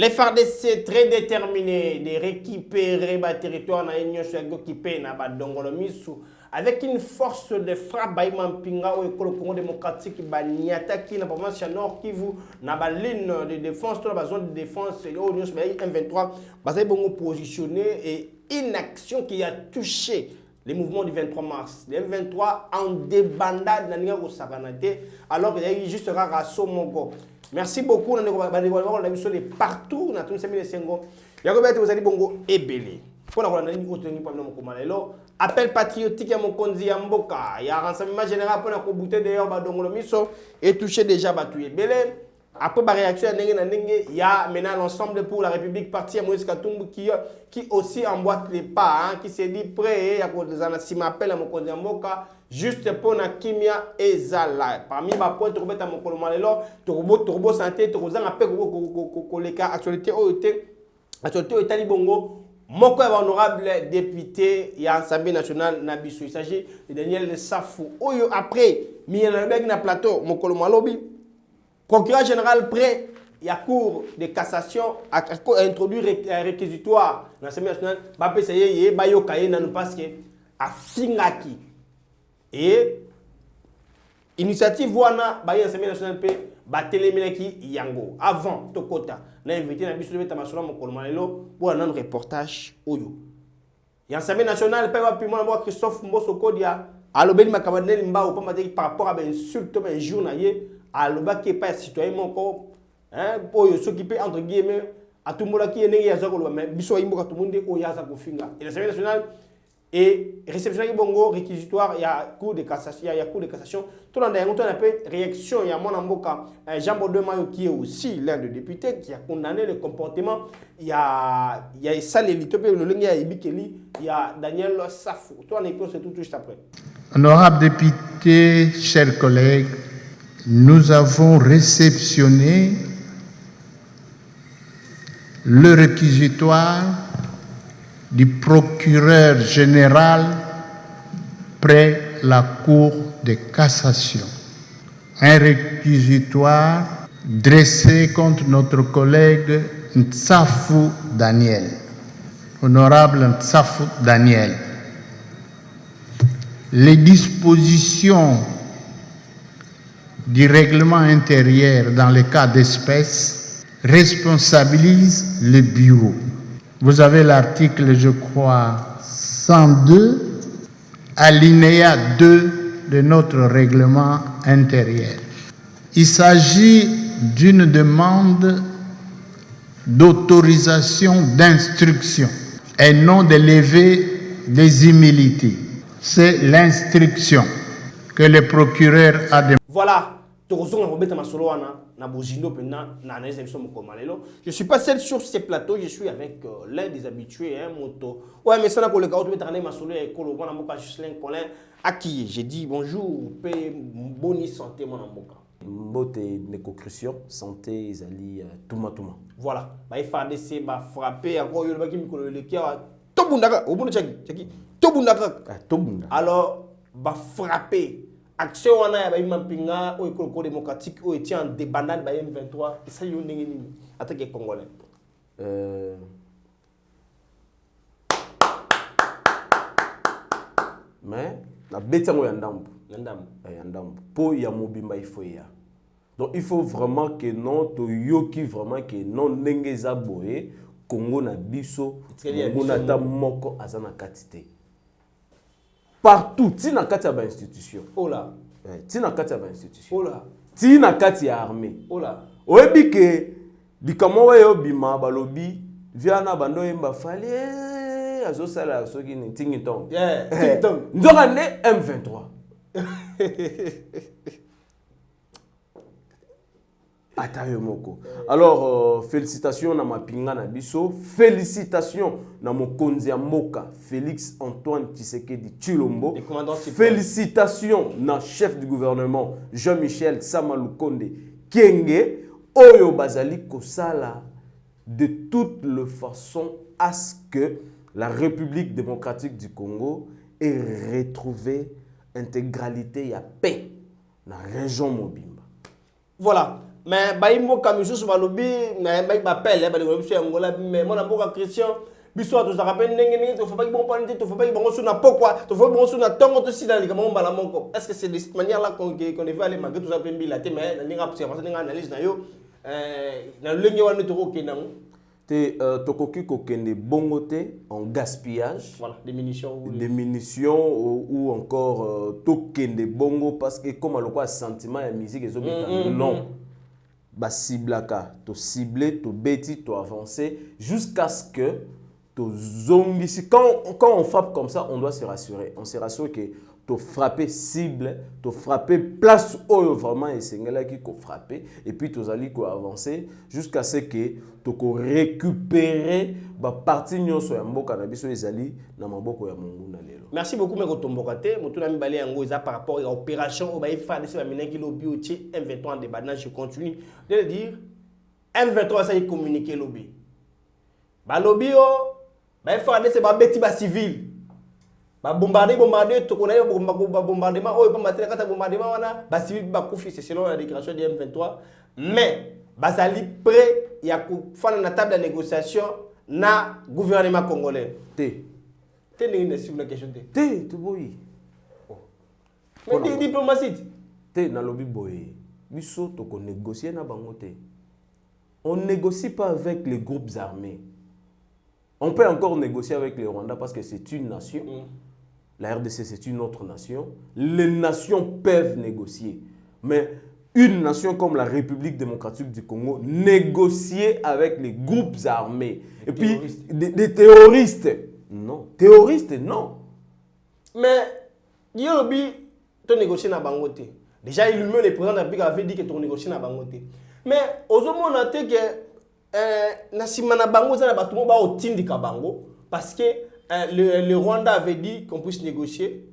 Les FARDC très déterminés de récupérer le territoire na Union occupé na Badongolomisu avec une force de frappe Baïmampinga au Congo démocratique Baniataki na province Nord Kivu na ba ligne de défense dans la zone de défense au Union M23 basé bongo positionné et une action qui a touché les mouvements du 23 mars. Le M23 en débandade na ninga ko sabanate alors qu'il y a eu juste Rasso Mongo. Merci beaucoup. On a vu de partout. On a tous les Sengo. Il y a vous allez bongo et belé. Pour la appel patriotique à mon konzi à Mboka. Il y a un renseignement général pour la bouter d'ailleurs Badongolo Miso et touché déjà Batoué belé. Après la réaction, il y a maintenant l'ensemble pour la République parti à Moïse Katumbu qui aussi emboîte les pas, qui s'est dit prêt à cause de m'appelle à mon konzi à Mboka. Juste pour la Kimia et Zala. Parmi ma points, tu remets à mon colomalelo, tu remets santé, tu remets à les cas actualité au Tali Bongo. Mon honorable député, il y a l'Assemblée nationale Nabiso. Il s'agit de Daniel Safou. Après, il y a un plateau, mon colomalobi. Procureur général prêt, il y a cour de cassation à introduire un réquisitoire dans l'Assemblée nationale. Bapé Saye, Bayo Kaye, Nanou Paske, à Fingaki. Et initiative wana baye Assemblée nationale pe batelemelaki yango avant tokota na invité na biso beta masolo mo kolmalelo pour un reportage oyo ya Assemblée nationale pe wa piment na Christophe Mboso Kodia alobeli makabaneli mbao pa mateki par rapport à insulte ben journalier alobaki pas citoyen moko oyo s'occuper entre guillemets à tout monde qui est ya zako mais biso imboka tout monde oya za kofinga et l'Assemblée nationale et réception qui bongo réquisitoire il y a cour de cassation il y a cour de cassation tout le monde a appelé réaction il y a mon amboka Jean Baudemayo qui est aussi l'un des députés qui a condamné le comportement il y a ça les litopé le lingue il y a Daniel Safou toi on est c'est tout juste après. Honorables députés, chers collègues, nous avons réceptionné le réquisitoire du procureur général près la Cour de cassation. Un réquisitoire dressé contre notre collègue Ntsafou Daniel. Honorable Ntsafou Daniel, les dispositions du règlement intérieur dans les cas d'espèce responsabilisent le bureau. Vous avez l'article, je crois, 102, alinéa 2 de notre règlement intérieur. Il s'agit d'une demande d'autorisation d'instruction et non de levée des immunités. C'est l'instruction que le procureur a demandé. Voilà. Je suis pas seul sur ces plateaux, je suis avec l'un des habitués, moto. Ouais, mais ça n'a pas le cas, à qui j'ai dit bonjour, paix, bonne santé, mon amour. Mbote nécocrution, santé, Zali, Touma. Voilà, il FARDC va frapper, encore il va me dire, Tobundaka, au bout de Tchaki, Tobundaka. Alors, va frapper. Action on a ba Mampinga au Congo démocratique au était en débandade ba M23 et ça yo ndenge nini attaquer congolais mais la bête ya ndambu po ya mobimba il faut ya donc il faut vraiment que non to yoki vraiment que non ndenge za boye Congo na biso ngona ta moko azana katité partout, tina kati ya ba institution. Ola. Tina kati ya ba institution. Ola. Tina kati ya armée. Ola. Oyebi ke bikamo wayo bima balobi viana bando yemba fali azo sala soki ni tingitong. Yeah, tingitong. Ndoka ne M23. Atayomoko. Alors, félicitations na mapinga na biso, félicitations na mokonzi ya mboka Félix Antoine Tshisekedi Tshilombo, félicitations na chef du gouvernement Jean-Michel Samalukonde Kyenge, oyo bazali kosala de toutes les façons à ce que la République démocratique du Congo ait retrouvé intégralité et paix dans la région Mobimba. Voilà. mais baïmo kamisu sur balobi mais m'appelle ba de sur Angola mais mon amour Christian biso to ça rappelle nenge to faut pas bon parler to faut pas bon sur na pourquoi to faut bon sur na tongo to si dans les comment bala monko est-ce que c'est de cette manière là qu'on devait aller malgré tout ça bien bilaté mais na ninga observation ninga analyse na yo na lengi wana to ko kenango te tokoki kokende bongo te en gaspillage, voilà des munitions ou encore tokende bongo parce que comme aloko sentiment ya musique ezobeta non ba ciblaka to cibler to beti to avancer jusqu'à ce que to zongisi quand on frappe comme ça on doit se rassurer, on se rassure que to frapper cible, to frapper place où vraiment essengela qui ko frapper et puis to zali ko avancer jusqu'à ce que to ko récupérer ba partie nyonso ya mboka na biso ezali na maboko ya Mungu na lelo. Merci beaucoup meko tomboka te mutuna mibale yango eza par rapport à opération ba ifa de ba minaki lobi otie M23 en débat. Je continue de le dire M23 ça y communiquer lobby ba lobby o ba ifa de ba beti ba civil ba bombarder to connaît bombardement o pas matin kata bombardement wana ba civil ba kufi c'est selon la déclaration de M23 mais bazali prêt ya ku fana na table de négociation na gouvernement congolais te n'est sur la question te boyi mais des diplomatie te na lobby boyi biso to ko négocier na bango te on négocie pas avec les groupes armés. On peut encore négocier avec le Rwanda parce que c'est une nation. La RDC, c'est une autre nation. Les nations peuvent négocier. Mais une nation comme la République démocratique du Congo négocier avec les groupes armés. Et puis, des terroristes. Non. Terroristes, non. Mais, Yobi, tu négocies na Bangote. Déjà, il le président de la République avait dit que tu négocies na Bangote. Mais, aux hommes, on a dit que Nassimana Bango, ça n'a pas tout le monde au Tindika Bango. Parce que le Rwanda avait dit qu'on puisse négocier.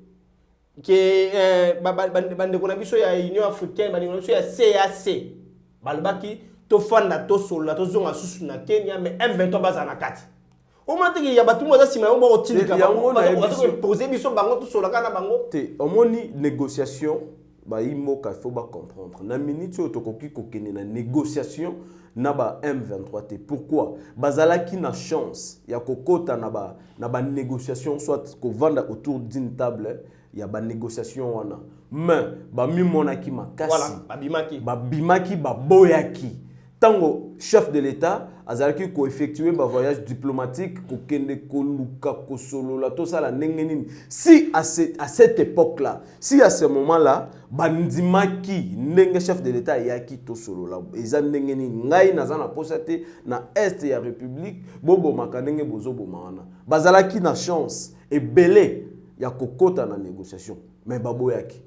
Que l'Union africaine, l'Union CAC, Balbaki, Tofanda, Tosola, Tozonga, Susuna, Kenya, mais M23 Bazana 4. Au moment où il y a tout le monde qui au Tindika Bango, on a posé Bisso Bango, Tosola, Bango. Au moment où négociation, il faut comprendre. Na minute où tokoki kokene na négociation na ba M23 te. Pourquoi? Bazala qui na chance ya kokota na ba négociation soit ko vanda autour d'une table ya ba négociation wana. Mais ba mi monaki makasi. Voilà, ba bimaki ba boyaki. Tango chef de l'État azalaki ko effectuer ba voyage diplomatique ko kende ko luka ko solola to ça la nengenini. Si à cette époque-là, si à ce moment-là, bandimaki nenge chef de l'État yaki to solola eza nengenini ngai nazana posate na est ya république bobo makanenge bozobo maana. Bazalaki na chance et belé ya kokota na négociation mais baboyaki.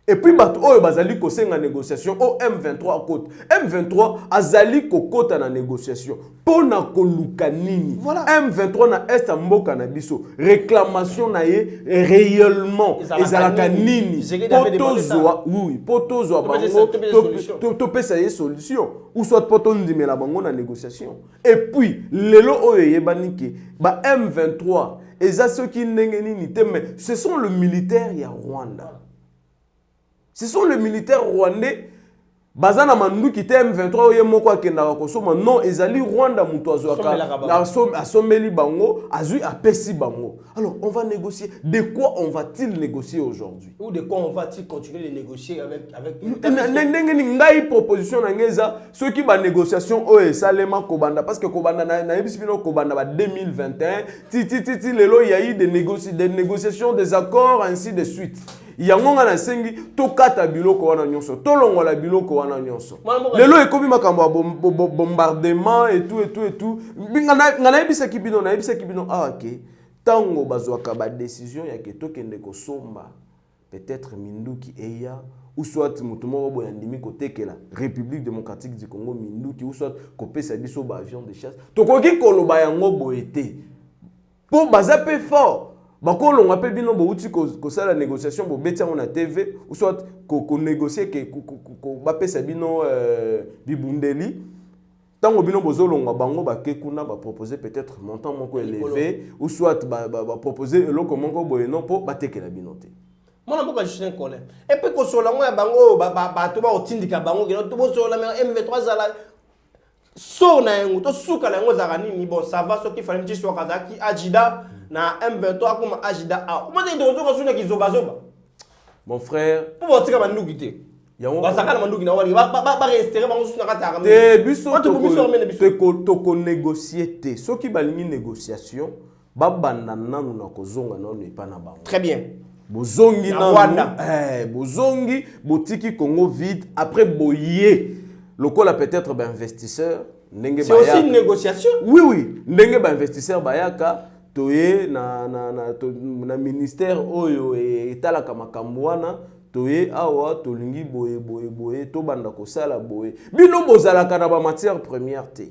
Et puis, bazali ko senga négociation au M23 à côté. M23 azali ko kota na négociation. Pona ko luka nini. Voilà. M23 na est mboka na biso. Réclamation na ye réellement. Ezalaka nini. Potozwa, oui, potozwa bango. To pesa ye solution. Ou soit poto ndimela bango na négociation. Et puis, lelo oyo yebanike ba M23 eza ceux qui ndenge nini te mais ce sont le militaire ya Rwanda. Ce sont les militaires rwandais. Bazana mandu qui était M23 oye moko akenda kosoma non ezali Rwanda muto asomeli bango azui apesi bango. Alors on va négocier. De quoi on va-t-il négocier aujourd'hui? Ou de quoi on va-t-il continuer de négocier avec ngai proposition na ngeza ceux qui ba négociation o esalema kobanda parce que kobanda na ebisibino kobanda ba 2021 ti lelo il y a eu des négociations des accords ainsi de suite. Yangonga na sengi to kata biloko wana nyonso to longola biloko wana nyonso lelo ekomi makambo bombardement et tout ngana ebisa kibino na ebisa kibino ok tango bazwaka ba décision ya ke to kende ko somba peut-être minduki eya ou soit mutumo boya ndimi ko tekela République démocratique du Congo minduki ou soit ko pesa biso ba avion de chasse to koki koloba yango boyete po bazape fort. Bakolo ngape bino bo uti ko sala négociation bo betia on a TV ou soit ko négocier que ko ba pesa bino bibundeli tango bino bozolonga bango ba kekuna ba proposer peut-être montant moko élevé ou soit ba proposer eloko moko boye non po ba tekela bino te. Moi, je suis un collègue. Et puis, quand on a bango, bato ba otindika bango, to bo so la M23 zala. So na yango, to suka na yango zarani ni bon, ça va, so qui fallait dire soit Kazaki, Ajida, na M23 comme Ajida A. Comment tu dois dire que zoba zoba? Mon frère. Pour voir tika bandu gite. Yango. Basaka na bandu gina wali, ba rester bango suna kata ramé. Te biso to négocier te. So qui balingi négociation, ba banda nanu na kozonga na ne pa na bango. Très bien. Bozongi na bozongi botiki Congo vide après boyer. Lokola peut-être ba investisseur ndenge c'est aussi une négociation. Oui ndenge ba investisseur bayaka toye na ministère oyo etalaka makambo wana toye awa tolingi boye to banda kosala boye bino bozalaka na ba matière première te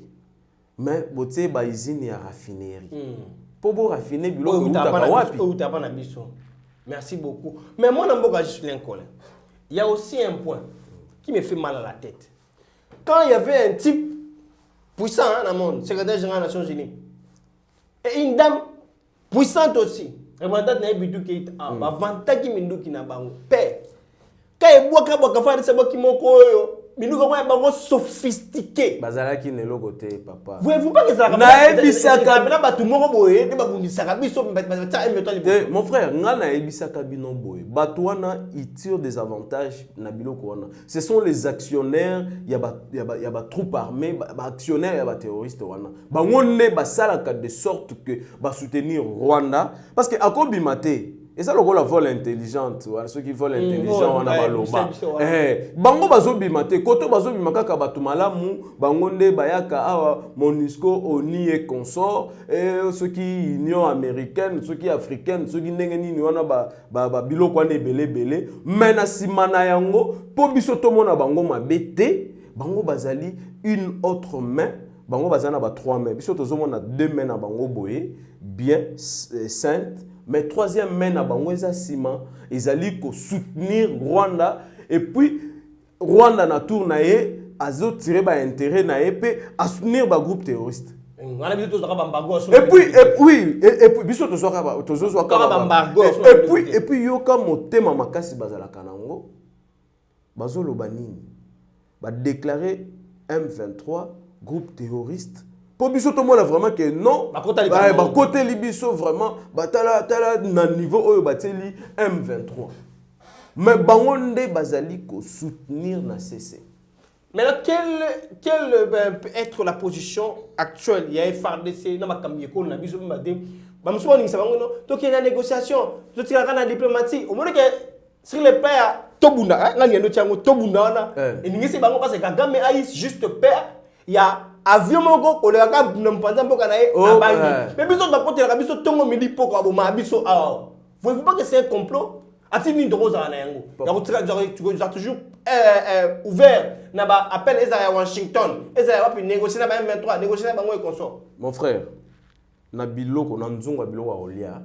mais botie ba usine ya raffinerie po bo raffiner biloko utaka wapi utapa na biso. Merci beaucoup. Mais moi, je suis un collègue. Il y a aussi un point qui me fait mal à la tête. Quand il y avait un type puissant dans le monde, secrétaire général des Nations Unies, et une dame puissante aussi, représentante de Bidou Keïta, Vanta qui m'indu qui n'a pas père. Quand il boit Kabaka, c'est moi qui m'en croit. Mais nous avons sophistiqué. Bazala qui n'est côté papa. Voyez-vous pas que ça mon frère, ngana ebisaka bino boye. Batouana il tire des avantages na biloko wana. Ce sont les actionnaires, il y a troupes armées, actionnaires, il y a terroristes wana. Ba wonne ba salaka de sorte que ba soutenir Rwanda parce que akobi maté. Et ça, le rôle vol intelligente, ceux qui volent intelligent, on a baloba. Bango bazobi mate, koto bazobi makaka batumalamu, bangonde bayaka awa Monisco, ONI et consort, et ceux qui Union américaine, ceux qui africaine, ceux qui n'engeni ni wana ba biloko ane belé. Mena simana yango, po bisoto mona bango mabete, bango bazali une autre main. Bango bazana ba trois mains. Bisoto zomona deux mains na bango boye, bien sainte. Mais troisième main na bango eza sima ezali ko soutenir Rwanda et puis Rwanda na tour na ye azo tirer ba intérêt na ye pe a soutenir ba groupe terroriste. Et puis biso to soka et puis yoka motema makasi bazala kanango bazo lobanini ba déclarer M23 groupe terroriste. Pour biso to mona vraiment que non ba côté libiso vraiment batala na niveau oyo bateli M23 mais bangonde bazali ko soutenir na CC. Mais là, quelle peut être la position actuelle? Il y a FARDC na makambi ko na biso mbade ba msuwa ni sabango no to ki na négociation to ti na diplomatie au moins que sur le père tobunda ngani ndo tiango tobunda wana et ningisi bango parce que Kagame a juste père il y a avion moko koleka n'importe mpoka na ye abandi mais biso na pote la biso tongo midi poko aboma biso ah voyez-vous pas que c'est un complot atini ndoko za na yango tu as toujours ouvert na ba appel ezaya Washington ezaya wapi négocier na ba M23 négocier na bango et consort. Mon frère na biloko na nzunga biloko olia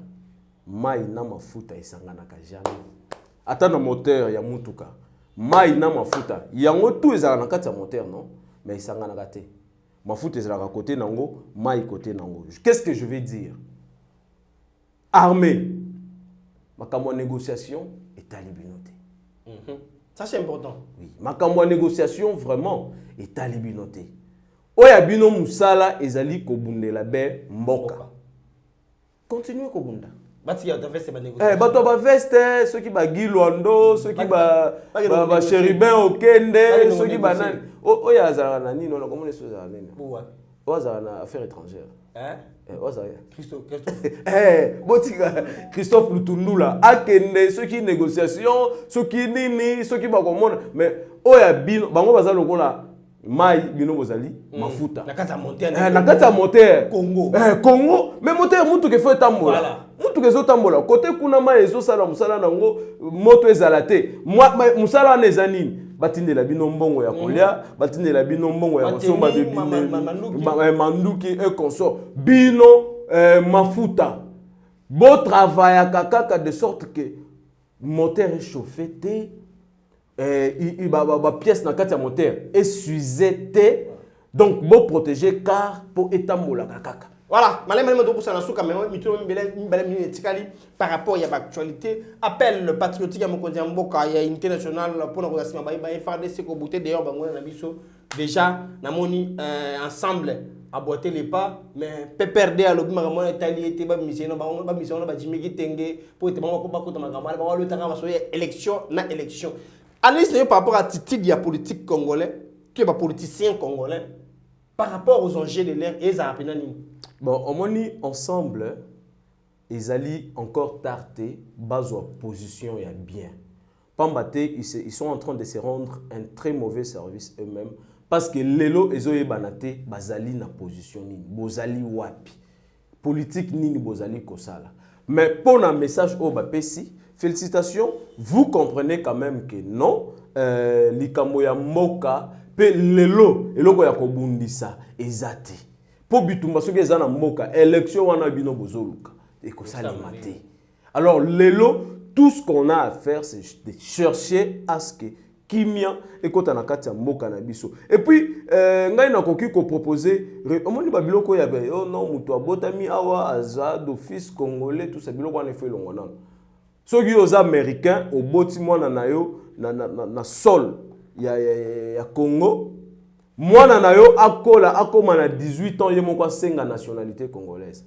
mai na mafuta esangana ka jamais ata na moteur ya mutuka mai na mafuta yango tout ezala na kati ya moteur non mais esangana ka te mafuta ezala côté nango mai côté nango. Qu'est-ce que je vais dire? Armée makambo négociation est à libinoté. Ça c'est important. Oui, makambo négociation vraiment est à libinoté. Oya bino musala ezali kobundela be mboka. Continuez kobunda. Bati ya veste ba négociation. Bato ba veste ceux qui ba Gilondo, ceux qui ba Chérubin Okende, ceux qui ba nani. Oya azala na nini on comment les choses à nini. Oya na affaires étrangères. Christophe Lutundula akende ceux qui négociation, ceux qui nini, ceux qui ba komona mais oya bino bango baza lokola mai bino bozali mafuta na kata monter na kata monter Congo Congo mais monter mutu ke fait tambola mutu ke zo tambola côté kuna mai ezo sala musala nango moto ezala te musala na ezanini batindela bino mbongo ya kolia batindela bino mbongo ya kosomba de manduki et consort bino mafuta bo travail kaka de sorte que moteur est chauffé te pièce na kati ya moteur est suizé te donc bo protéger car pour etambola kaka Voilà, par rapport à l'actualité, appel le patriotique à Mokonzi Mboka, il y a une internationale pour nous faire FARDC au bouté d'ailleurs, déjà, namoni ensemble à boiter les pas, mais PPRD à l'objet de Italie était pas mission, pas mission, pas Jimmy Tenge pour être bon pour le temps élection na élection. Analyse par rapport à Titi de la politique congolais, qui est pas politicien congolais, par rapport aux enjeux de l'air et ça bon, on moni ensemble, ils allaient encore tarder, base ou position et bien. Pambate, ils sont en train de se rendre un très mauvais service eux-mêmes parce que l'élo ezoye banate bazali na position ni bozali wapi politique ni bozali kosala. Mais pour un message au bapesi, félicitations, vous comprenez quand même que non, likambo ya moka pe l'élo eloko ya kobundisa ezate. Pour bitumba soki eza na moka élection wana bino bozoluka et que ça maté. Alors l'élo, tout ce qu'on a à faire c'est de chercher à ce que kimia ekota na kati ya moka na biso. Et puis ngai na koki ko proposer omoni ba biloko ya be oh non mutu abotami awa aza d'office congolais tout ça biloko wana fait longona. Soki aux américains au boti mwana na yo na sol ya Congo. Mwana na yo akoma na 18 ans ye moko asenga nationalité congolaise.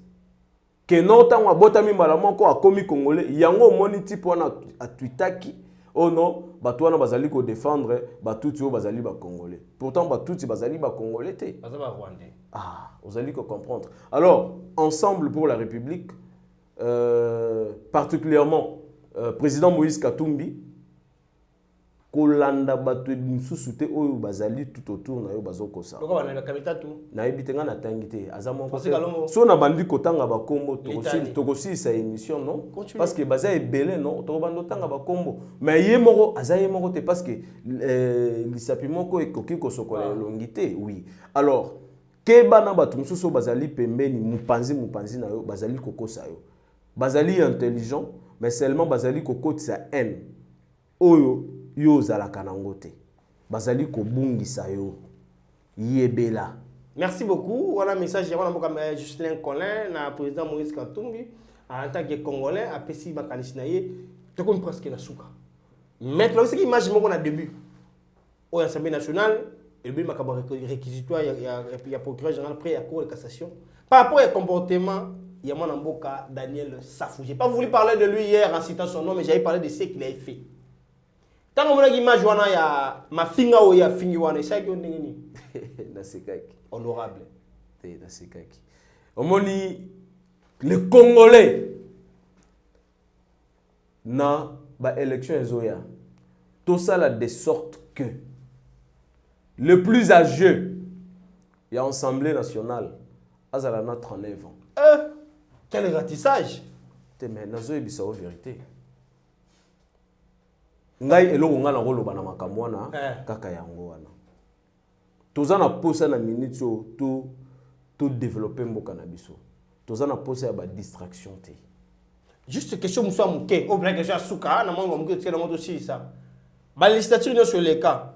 Que non tango abotami mbala moko akomi congolais, yango moni type wana atwitaki oh non, bato wana bazali ko défendre batuti o bazali ba congolais. Pourtant batuti bazali ba congolais te. Bazali ba rwandais. Ah, vous allez comprendre. Alors, ensemble pour la République, particulièrement président Moïse Katumbi kolanda bato mususu oyo bazali tout autour na yo bazoko sa. Pourquoi on a kamita tout? Na ebitenga na tangité azamo ko. So na bandi kotanga ba kombo tokosi sa émission non? Parce que baza ebele non, to bando tanga ba kombo. Mais yemoko azayemoko te parce que lisapimoko ekoki ko sokola longité, oui. Alors, ke bana bato mususu bazali pembeni mupanzi na yo bazali kokosa yo. Bazali intelligent, mais seulement bazali kokotisa haine. Oyo yo zalaka nango te bazali kobungisa yo yebela. Merci beaucoup. Voilà message ya wana Justin Colin na président Moïse Katumbi en tant que congolais a pesi makanisi na ye to comme presque na suka. Maintenant ce qui image moko na début au Assemblée nationale et le makabo réquisitoire il y a procureur général près à cour de cassation par rapport au comportement il y a mon mboka Daniel Safou. J'ai pas voulu parler de lui hier en citant son nom mais j'avais parlé de ce qu'il a fait. Tant que mon image wana ya mafinga o ya fingi wana ça qui on ndengeni na sekaki honorable te na sekaki omoni les Congolais na ba élection ezoya tout ça là de sorte que le plus âgé il y a Assemblée nationale azala na 39 ans. Quel ratissage. Te mais nazo ebisa o vérité. Ngai eloko nga na koloba na makambo wana kaka yango wana toza na posa na minute to développer mboka na biso toza na posa ya ba distraction te juste question musa muke o blague ja suka na mongo muke tsela moto si ça ba législature sur les cas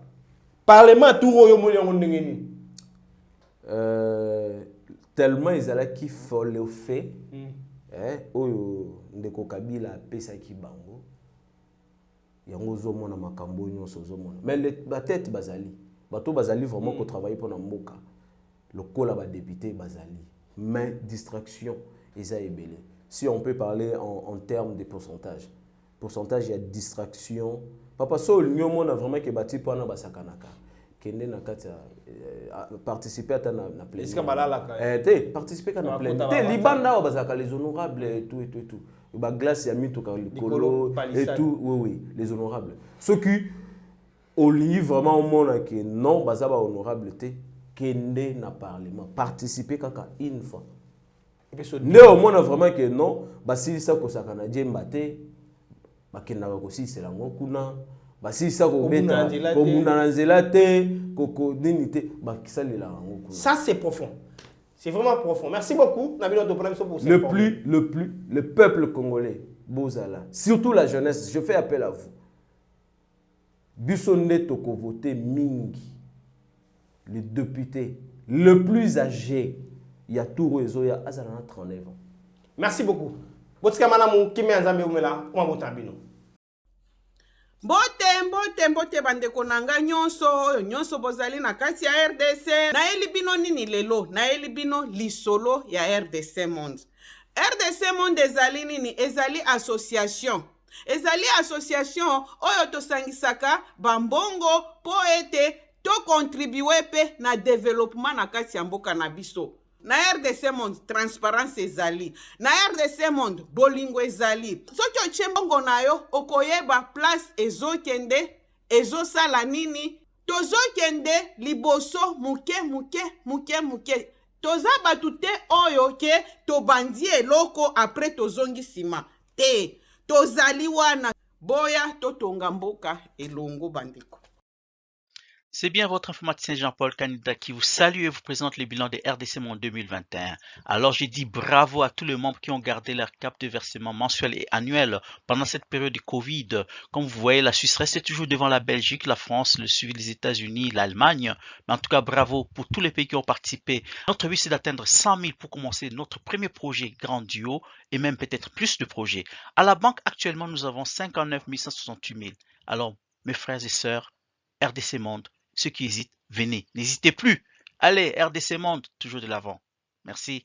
parlement tout oyo mo yango ndengeni tellement ils allaient qui folle au fait oyo ndeko Kabila pesa ki bango yango zomona makambo nyonso zomona mais la tête bazali bato bazali vraiment ko travailler pour na mboka lokola ba député bazali mais distraction eza ebele si on peut parler en termes de pourcentage il y a distraction papa so nyomo na vraiment que bati pour na basakanaka kende na kati participer à na plein est-ce que balala participer na plein te libanda bazaka les honorables et tout ba glace ya mituka likolo et tout oui les honorables ceux qui au livre vraiment au monde que non bazaba honorable te kende na parlement participer kaka une fois ne au monde vraiment que non basili sa ko sakana djemba te bakenda ko si c'est la ngokuna basili sa ko beta ko munana nzela te koko dinité bakisalela ngokuna. Ça c'est profond. C'est vraiment profond. Merci beaucoup. Le peuple congolais, Bozala, surtout la jeunesse, je fais appel à vous. Bissonne toko voté Mingi, le député le plus âgé, il y a tout ezoya azala 39 ans. Merci beaucoup. Botika manamu kimi anzambe umela kwa botabino. Mbote bandeko nanga nyonso bozali na kati ya RDC na elibino nini lelo na elibino lisolo ya RDC Monde. RDC Monde ezali nini ezali association oyo tosangisaka bambongo po ete to contribue pe na développement na kati ya mboka na biso. Na RDC Monde transparence ezali, na RDC Monde bolingo ezali. Soki otie mbongo na yo okoyeba place ezokende ezosala nini, tozokende liboso muke toza batu te oyo ke tobandi eloko apres tozongi sima te, tozali wana boya totonga mboka elongo bandeko. C'est bien votre informaticien Jean-Paul Canida qui vous salue et vous présente le bilan de RDC Monde 2021. Alors j'ai dit bravo à tous les membres qui ont gardé leur cap de versement mensuel et annuel pendant cette période de Covid. Comme vous voyez, la Suisse reste toujours devant la Belgique, la France, le suivi des États-Unis, l'Allemagne. Mais en tout cas, bravo pour tous les pays qui ont participé. Notre but, c'est d'atteindre 100 000 pour commencer notre premier projet Grand Duo et même peut-être plus de projets. À la banque, actuellement, nous avons 59 168 000. Alors, mes frères et sœurs, RDC Monde, ceux qui hésitent, venez. N'hésitez plus. Allez, RDC Monde, toujours de l'avant. Merci.